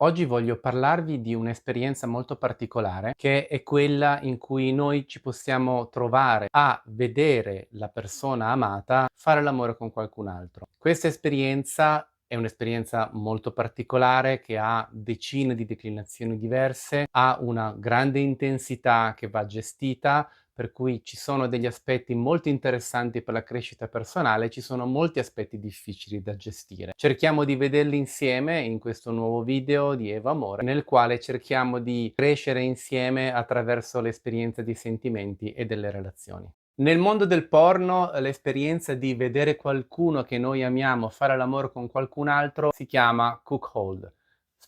Oggi voglio parlarvi di un'esperienza molto particolare, che è quella in cui noi ci possiamo trovare a vedere la persona amata fare l'amore con qualcun altro. Questa esperienza è un'esperienza molto particolare che ha decine di declinazioni diverse, ha una grande intensità che va gestita, per cui ci sono degli aspetti molto interessanti per la crescita personale, ci sono molti aspetti difficili da gestire. Cerchiamo di vederli insieme in questo nuovo video di Eva Amore, nel quale cerchiamo di crescere insieme attraverso l'esperienza di sentimenti e delle relazioni. Nel mondo del porno, l'esperienza di vedere qualcuno che noi amiamo fare l'amore con qualcun altro si chiama cuckold.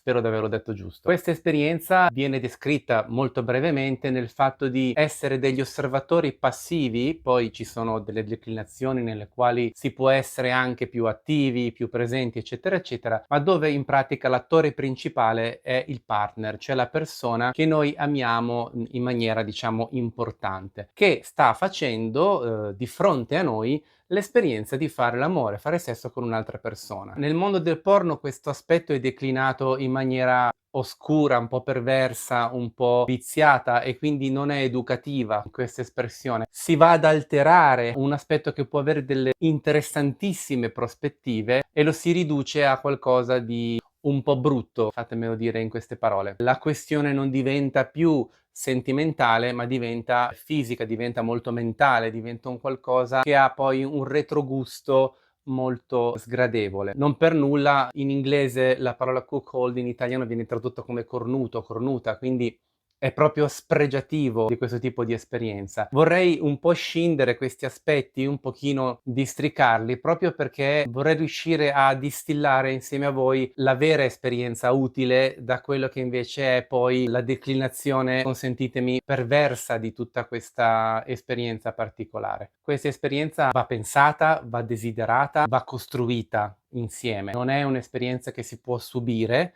Spero di averlo detto giusto. Questa esperienza viene descritta molto brevemente nel fatto di essere degli osservatori passivi, poi ci sono delle declinazioni nelle quali si può essere anche più attivi, più presenti, eccetera, eccetera, ma dove in pratica l'attore principale è il partner, cioè la persona che noi amiamo in maniera, diciamo, importante, che sta facendo di fronte a noi l'esperienza di fare l'amore, fare sesso con un'altra persona. Nel mondo del porno questo aspetto è declinato in maniera oscura, un po' perversa, un po' viziata e quindi non è educativa questa espressione. Si va ad alterare un aspetto che può avere delle interessantissime prospettive e lo si riduce a qualcosa di un po' brutto, fatemelo dire in queste parole. La questione non diventa più sentimentale, ma diventa fisica, diventa molto mentale, diventa un qualcosa che ha poi un retrogusto molto sgradevole. Non per nulla in inglese la parola cuckold in italiano viene tradotta come cornuto, cornuta, quindi è proprio spregiativo di questo tipo di esperienza. Vorrei un po' scindere questi aspetti, un pochino districarli, proprio perché vorrei riuscire a distillare insieme a voi la vera esperienza utile da quello che invece è poi la declinazione, consentitemi, perversa di tutta questa esperienza particolare. Questa esperienza va pensata, va desiderata, va costruita insieme. Non è un'esperienza che si può subire,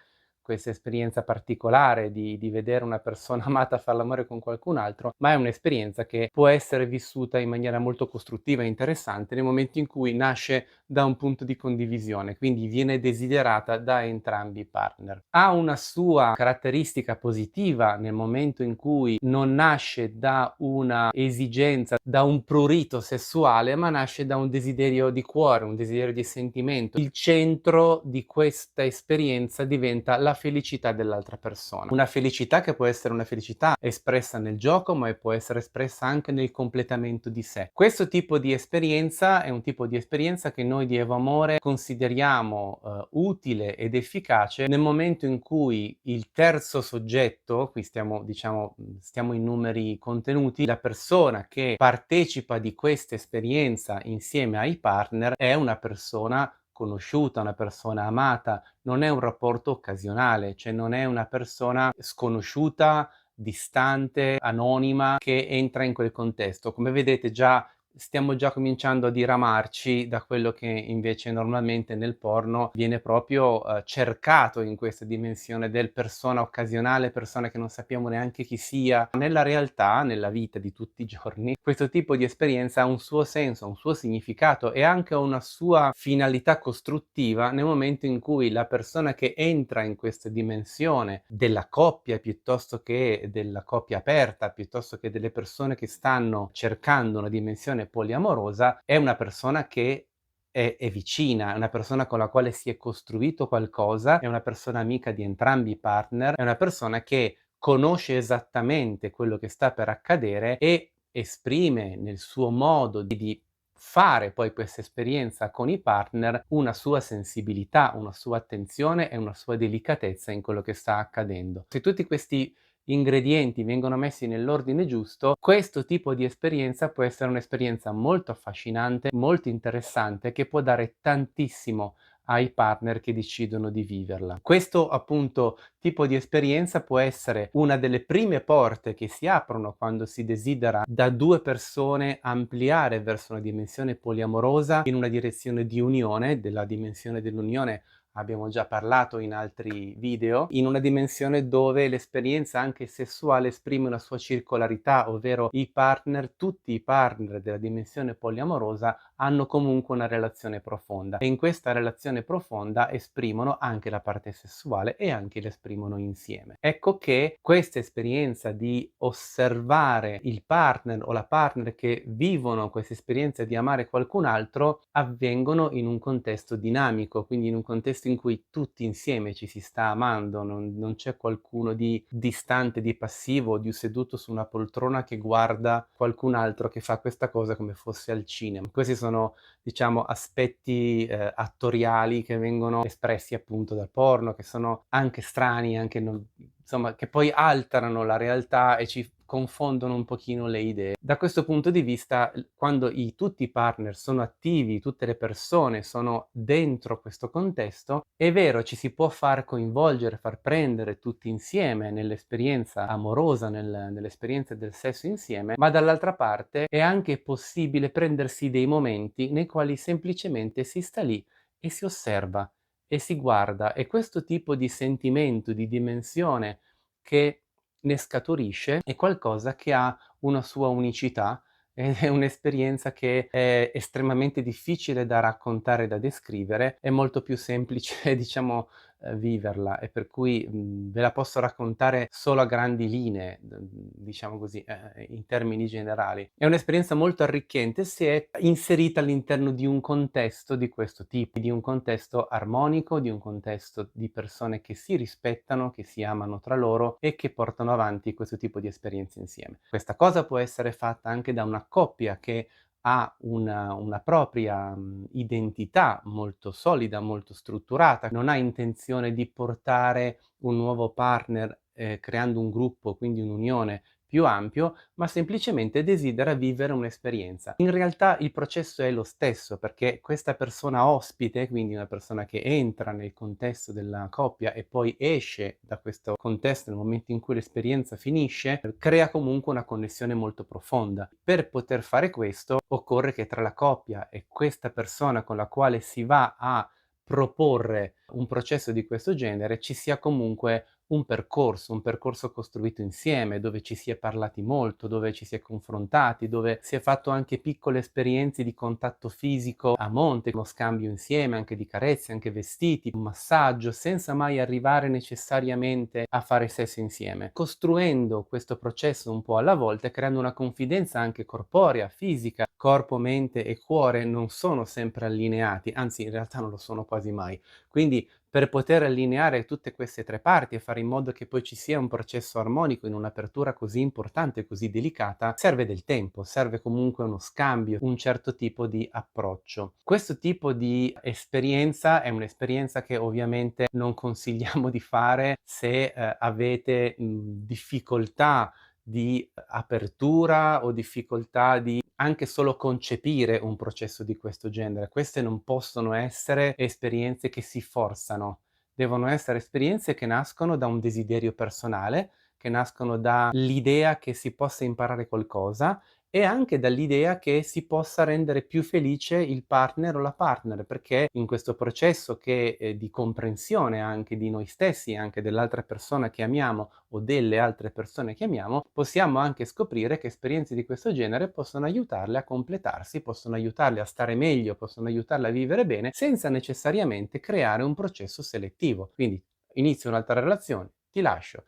questa esperienza particolare di vedere una persona amata far l'amore con qualcun altro, ma è un'esperienza che può essere vissuta in maniera molto costruttiva e interessante nel momento in cui nasce da un punto di condivisione, quindi viene desiderata da entrambi i partner. Ha una sua caratteristica positiva nel momento in cui non nasce da una esigenza, da un prurito sessuale, ma nasce da un desiderio di cuore, un desiderio di sentimento. Il centro di questa esperienza diventa la felicità dell'altra persona. Una felicità che può essere una felicità espressa nel gioco, ma può essere espressa anche nel completamento di sé. Questo tipo di esperienza è un tipo di esperienza che noi di Evo Amore consideriamo utile ed efficace nel momento in cui il terzo soggetto, qui stiamo, diciamo, stiamo in numeri contenuti, la persona che partecipa di questa esperienza insieme ai partner è una persona conosciuta, una persona amata, non è un rapporto occasionale, cioè non è una persona sconosciuta, distante, anonima che entra in quel contesto. Come vedete già stiamo già cominciando a diramarci da quello che invece normalmente nel porno viene proprio cercato in questa dimensione del persona occasionale, persona che non sappiamo neanche chi sia. Nella realtà, nella vita di tutti i giorni, questo tipo di esperienza ha un suo senso, un suo significato e anche una sua finalità costruttiva nel momento in cui la persona che entra in questa dimensione della coppia piuttosto che della coppia aperta, piuttosto che delle persone che stanno cercando una dimensione poliamorosa, è una persona che è vicina, è una persona con la quale si è costruito qualcosa, è una persona amica di entrambi i partner, è una persona che conosce esattamente quello che sta per accadere e esprime nel suo modo di fare poi questa esperienza con i partner una sua sensibilità, una sua attenzione e una sua delicatezza in quello che sta accadendo. Se tutti questi ingredienti vengono messi nell'ordine giusto, questo tipo di esperienza può essere un'esperienza molto affascinante, molto interessante, che può dare tantissimo ai partner che decidono di viverla. Questo appunto tipo di esperienza può essere una delle prime porte che si aprono quando si desidera da due persone ampliare verso una dimensione poliamorosa in una direzione di unione. Della dimensione dell'unione abbiamo già parlato in altri video, in una dimensione dove l'esperienza anche sessuale esprime una sua circolarità, ovvero i partner, tutti i partner della dimensione poliamorosa hanno comunque una relazione profonda e in questa relazione profonda esprimono anche la parte sessuale e anche l'esprimono insieme. Ecco che questa esperienza di osservare il partner o la partner che vivono questa esperienza di amare qualcun altro avvengono in un contesto dinamico, quindi in un contesto in cui tutti insieme ci si sta amando, non c'è qualcuno di distante, di passivo, di seduto su una poltrona che guarda qualcun altro che fa questa cosa come fosse al cinema. Questi sono, diciamo, aspetti, attoriali che vengono espressi appunto dal porno, che sono anche strani, anche non insomma, che poi alterano la realtà e ci confondono un pochino le idee. Da questo punto di vista, quando tutti i partner sono attivi, tutte le persone sono dentro questo contesto, è vero, ci si può far coinvolgere, far prendere tutti insieme nell'esperienza amorosa, nell'esperienza del sesso insieme, ma dall'altra parte è anche possibile prendersi dei momenti nei quali semplicemente si sta lì e si osserva e si guarda, e questo tipo di sentimento, di dimensione che ne scaturisce è qualcosa che ha una sua unicità ed è un'esperienza che è estremamente difficile da raccontare, da descrivere, è molto più semplice diciamo, viverla, e per cui, ve la posso raccontare solo a grandi linee, diciamo così, in termini generali. È un'esperienza molto arricchente se è inserita all'interno di un contesto di questo tipo, di un contesto armonico, di un contesto di persone che si rispettano, che si amano tra loro e che portano avanti questo tipo di esperienze insieme. Questa cosa può essere fatta anche da una coppia che ha una propria, identità molto solida, molto strutturata, non ha intenzione di portare un nuovo partner, creando un gruppo, quindi un'unione più ampio, ma semplicemente desidera vivere un'esperienza. In realtà il processo è lo stesso, perché questa persona ospite, quindi una persona che entra nel contesto della coppia e poi esce da questo contesto nel momento in cui l'esperienza finisce, crea comunque una connessione molto profonda. Per poter fare questo occorre che tra la coppia e questa persona con la quale si va a proporre un processo di questo genere ci sia comunque un percorso costruito insieme, dove ci si è parlati molto, dove ci si è confrontati, dove si è fatto anche piccole esperienze di contatto fisico a monte, uno scambio insieme anche di carezze, anche vestiti, un massaggio, senza mai arrivare necessariamente a fare sesso insieme. Costruendo questo processo un po' alla volta e creando una confidenza anche corporea, fisica, corpo, mente e cuore non sono sempre allineati, anzi in realtà non lo sono quasi mai. Quindi per poter allineare tutte queste 3 parti e fare in modo che poi ci sia un processo armonico in un'apertura così importante e così delicata, serve del tempo, serve comunque uno scambio, un certo tipo di approccio. Questo tipo di esperienza è un'esperienza che ovviamente non consigliamo di fare se, avete, difficoltà di apertura o difficoltà di anche solo concepire un processo di questo genere. Queste non possono essere esperienze che si forzano, devono essere esperienze che nascono da un desiderio personale, che nascono dall'idea che si possa imparare qualcosa e anche dall'idea che si possa rendere più felice il partner o la partner, perché in questo processo che di comprensione anche di noi stessi, anche dell'altra persona che amiamo o delle altre persone che amiamo, possiamo anche scoprire che esperienze di questo genere possono aiutarle a completarsi, possono aiutarle a stare meglio, possono aiutarle a vivere bene, senza necessariamente creare un processo selettivo. Quindi inizio un'altra relazione, ti lascio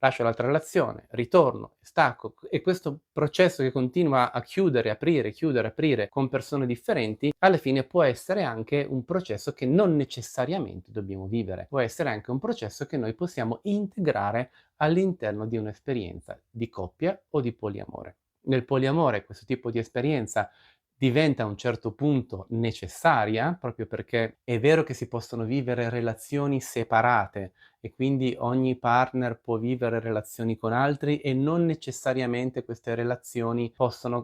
l'altra relazione, ritorno, stacco e questo processo che continua a chiudere, aprire con persone differenti, alla fine può essere anche un processo che non necessariamente dobbiamo vivere, può essere anche un processo che noi possiamo integrare all'interno di un'esperienza di coppia o di poliamore. Nel poliamore questo tipo di esperienza diventa a un certo punto necessaria, proprio perché è vero che si possono vivere relazioni separate e quindi ogni partner può vivere relazioni con altri e non necessariamente queste relazioni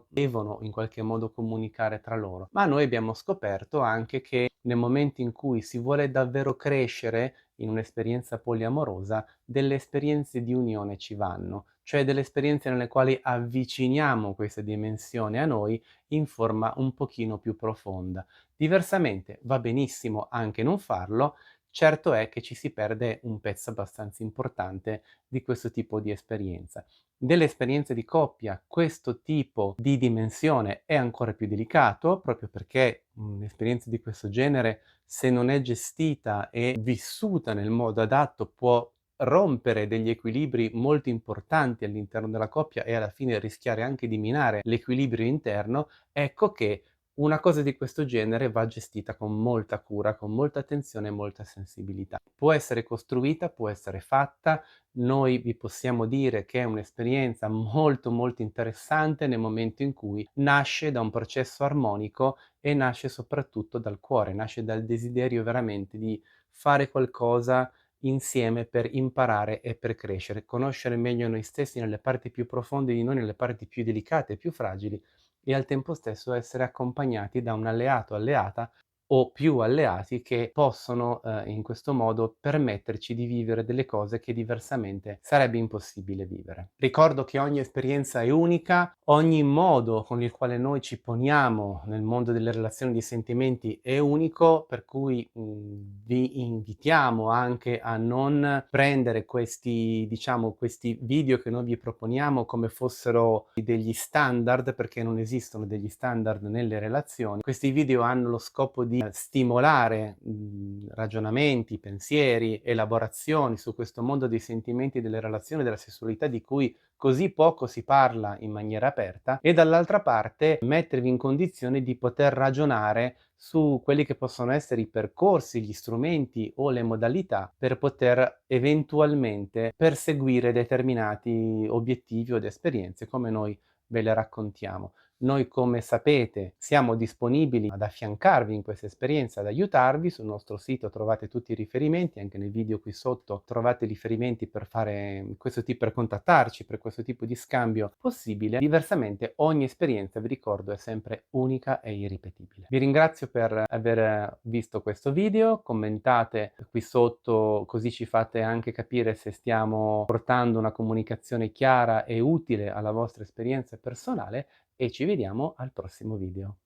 devono in qualche modo comunicare tra loro. Ma noi abbiamo scoperto anche che nel momento in cui si vuole davvero crescere in un'esperienza poliamorosa, delle esperienze di unione ci vanno, cioè delle esperienze nelle quali avviciniamo questa dimensione a noi in forma un pochino più profonda. Diversamente va benissimo anche non farlo, certo è che ci si perde un pezzo abbastanza importante di questo tipo di esperienza. Delle esperienze di coppia, questo tipo di dimensione è ancora più delicato, proprio perché un'esperienza di questo genere, se non è gestita e vissuta nel modo adatto, può rompere degli equilibri molto importanti all'interno della coppia e alla fine rischiare anche di minare l'equilibrio interno. Ecco che una cosa di questo genere va gestita con molta cura, con molta attenzione e molta sensibilità. Può essere costruita, può essere fatta. Noi vi possiamo dire che è un'esperienza molto molto interessante nel momento in cui nasce da un processo armonico e nasce soprattutto dal cuore, nasce dal desiderio veramente di fare qualcosa insieme per imparare e per crescere, conoscere meglio noi stessi nelle parti più profonde di noi, nelle parti più delicate e più fragili, e al tempo stesso essere accompagnati da un alleato, alleata o più alleati che possono, in questo modo permetterci di vivere delle cose che diversamente sarebbe impossibile vivere. Ricordo che ogni esperienza è unica, ogni modo con il quale noi ci poniamo nel mondo delle relazioni di sentimenti è unico, per cui, vi invitiamo anche a non prendere questi diciamo, questi video che noi vi proponiamo come fossero degli standard, perché non esistono degli standard nelle relazioni. Questi video hanno lo scopo di stimolare, ragionamenti, pensieri, elaborazioni su questo mondo dei sentimenti, delle relazioni, della sessualità di cui così poco si parla in maniera aperta, e dall'altra parte mettervi in condizione di poter ragionare su quelli che possono essere i percorsi, gli strumenti o le modalità per poter eventualmente perseguire determinati obiettivi od esperienze come noi ve le raccontiamo. Noi, come sapete, siamo disponibili ad affiancarvi in questa esperienza, ad aiutarvi. Sul nostro sito trovate tutti i riferimenti, anche nel video qui sotto trovate i riferimenti per fare per contattarci per questo tipo di scambio possibile. Diversamente ogni esperienza, vi ricordo, è sempre unica e irripetibile. Vi ringrazio per aver visto questo video, commentate qui sotto così ci fate anche capire se stiamo portando una comunicazione chiara e utile alla vostra esperienza personale, e ci vediamo al prossimo video.